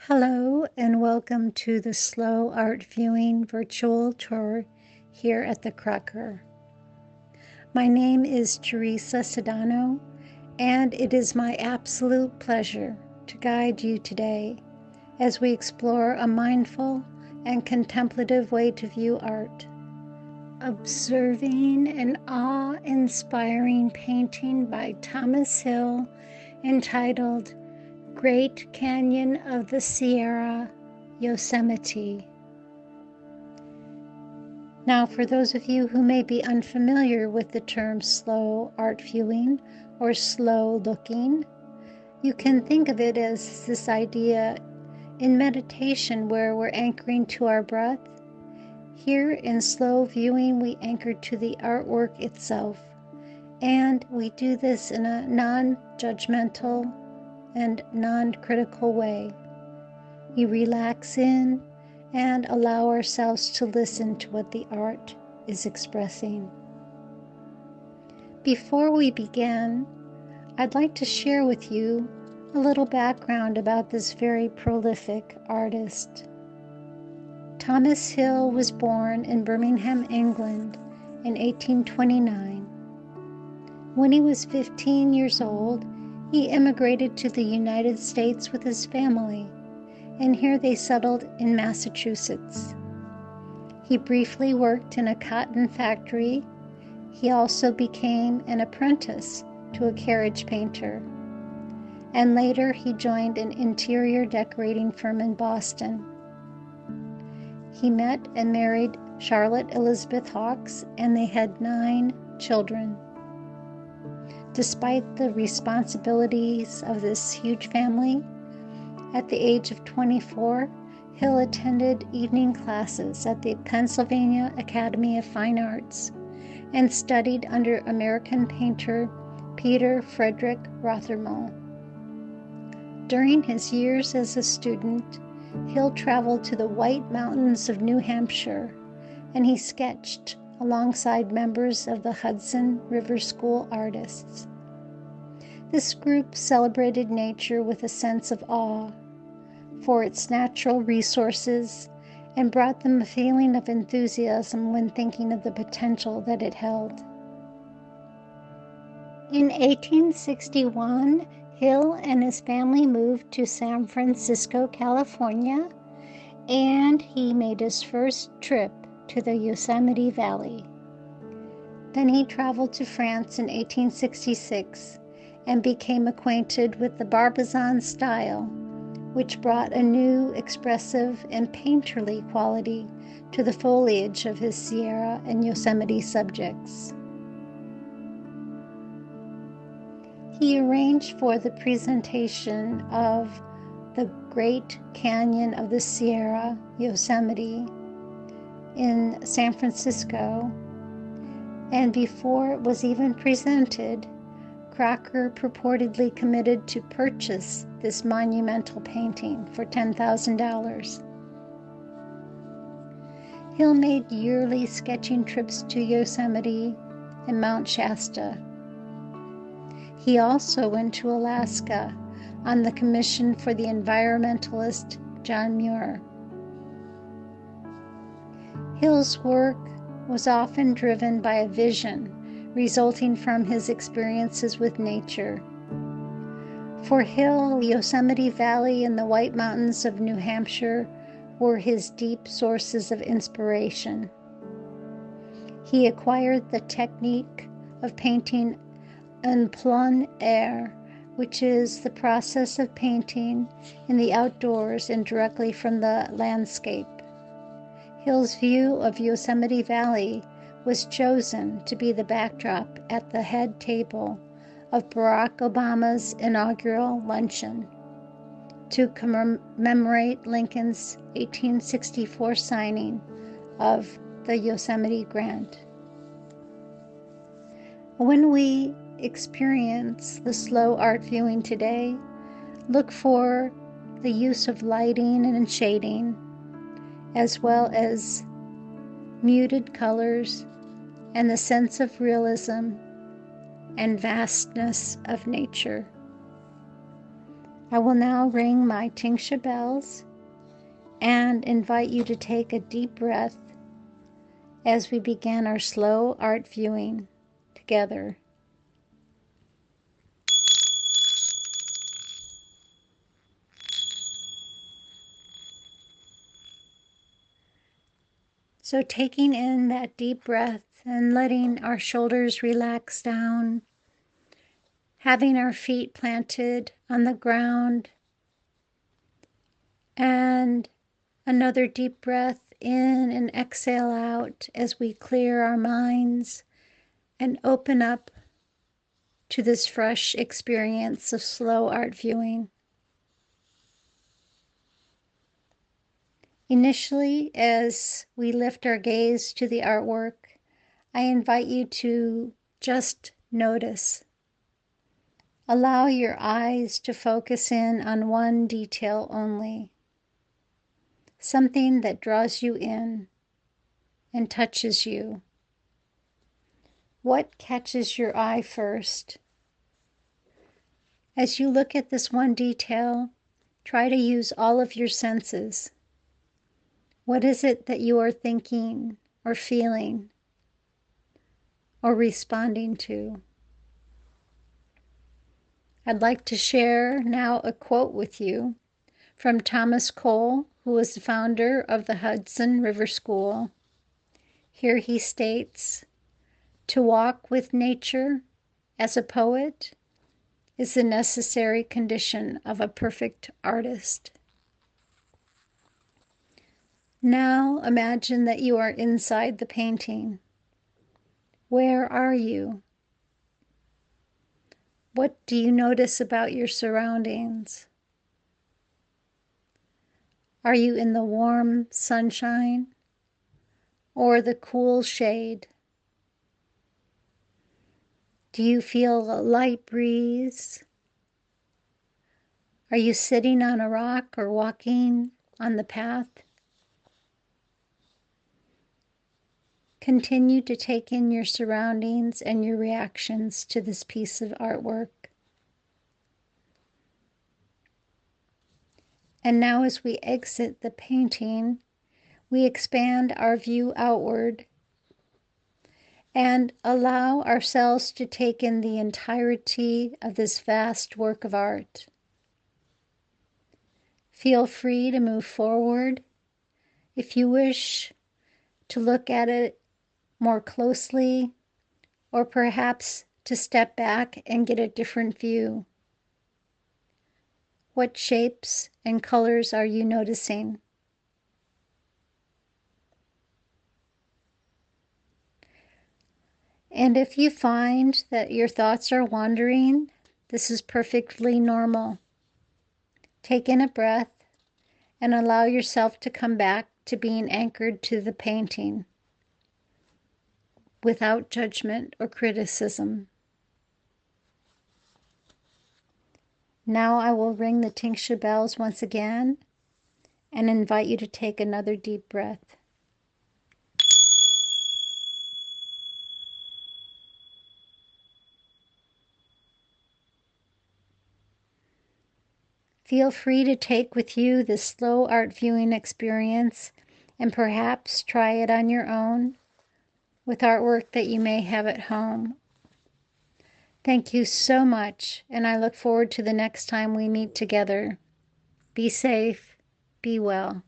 Hello and welcome to the Slow Art Viewing virtual tour here at the Cracker. My name is Teresa Sedano, and it is my absolute pleasure to guide you today as we explore a mindful and contemplative way to view art. Observing an awe-inspiring painting by Thomas Hill entitled Great Canyon of the Sierra, Yosemite. Now, for those of you who may be unfamiliar with the term slow art viewing or slow looking, you can think of it as this idea in meditation where we're anchoring to our breath. Here in slow viewing, we anchor to the artwork itself, and we do this in a non-judgmental and non-critical way. We relax in and allow ourselves to listen to what the art is expressing. Before we begin, I'd like to share with you a little background about this very prolific artist. Thomas Hill was born in Birmingham, England in 1829. When he was 15 years old, he immigrated to the United States with his family, and here they settled in Massachusetts. He briefly worked in a cotton factory. He also became an apprentice to a carriage painter, and later he joined an interior decorating firm in Boston. He met and married Charlotte Elizabeth Hawkes, and they had 9 children. Despite the responsibilities of this huge family, at the age of 24, Hill attended evening classes at the Pennsylvania Academy of Fine Arts and studied under American painter Peter Frederick Rothermel. During his years as a student, Hill traveled to the White Mountains of New Hampshire, and he sketched alongside members of the Hudson River School artists. This group celebrated nature with a sense of awe for its natural resources and brought them a feeling of enthusiasm when thinking of the potential that it held. In 1861, Hill and his family moved to San Francisco, California, and he made his first trip to the Yosemite Valley. Then he traveled to France in 1866 and became acquainted with the Barbizon style, which brought a new, expressive, and painterly quality to the foliage of his Sierra and Yosemite subjects. He arranged for the presentation of the Great Canyon of the Sierra, Yosemite, in San Francisco, and before it was even presented, Crocker purportedly committed to purchase this monumental painting for $10,000. Hill made yearly sketching trips to Yosemite and Mount Shasta. He also went to Alaska on the commission for the environmentalist John Muir. Hill's work was often driven by a vision resulting from his experiences with nature. For Hill, Yosemite Valley and the White Mountains of New Hampshire were his deep sources of inspiration. He acquired the technique of painting en plein air, which is the process of painting in the outdoors and directly from the landscape. Hill's view of Yosemite Valley was chosen to be the backdrop at the head table of Barack Obama's inaugural luncheon to commemorate Lincoln's 1864 signing of the Yosemite Grant. When we experience the slow art viewing today, look for the use of lighting and shading, as well as muted colors and the sense of realism and vastness of nature. I will now ring my tingsha bells and invite you to take a deep breath as we begin our slow art viewing together. So taking in that deep breath and letting our shoulders relax down, having our feet planted on the ground, and another deep breath in and exhale out as we clear our minds and open up to this fresh experience of slow art viewing. Initially, as we lift our gaze to the artwork, I invite you to just notice. Allow your eyes to focus in on one detail only, something that draws you in and touches you. What catches your eye first? As you look at this one detail, try to use all of your senses. What is it that you are thinking or feeling or responding to? I'd like to share now a quote with you from Thomas Cole, who was the founder of the Hudson River School. Here he states, "To walk with nature as a poet is the necessary condition of a perfect artist." Now imagine that you are inside the painting. Where are you? What do you notice about your surroundings? Are you in the warm sunshine or the cool shade? Do you feel a light breeze? Are you sitting on a rock or walking on the path? Continue to take in your surroundings and your reactions to this piece of artwork. And now, as we exit the painting, we expand our view outward and allow ourselves to take in the entirety of this vast work of art. Feel free to move forward if you wish to look at it more closely, or perhaps to step back and get a different view. What shapes and colors are you noticing? And if you find that your thoughts are wandering, this is perfectly normal. Take in a breath and allow yourself to come back to being anchored to the painting without judgment or criticism. Now I will ring the tingsha bells once again and invite you to take another deep breath. Feel free to take with you this slow art viewing experience and perhaps try it on your own with artwork that you may have at home. Thank you so much, and I look forward to the next time we meet together. Be safe, be well.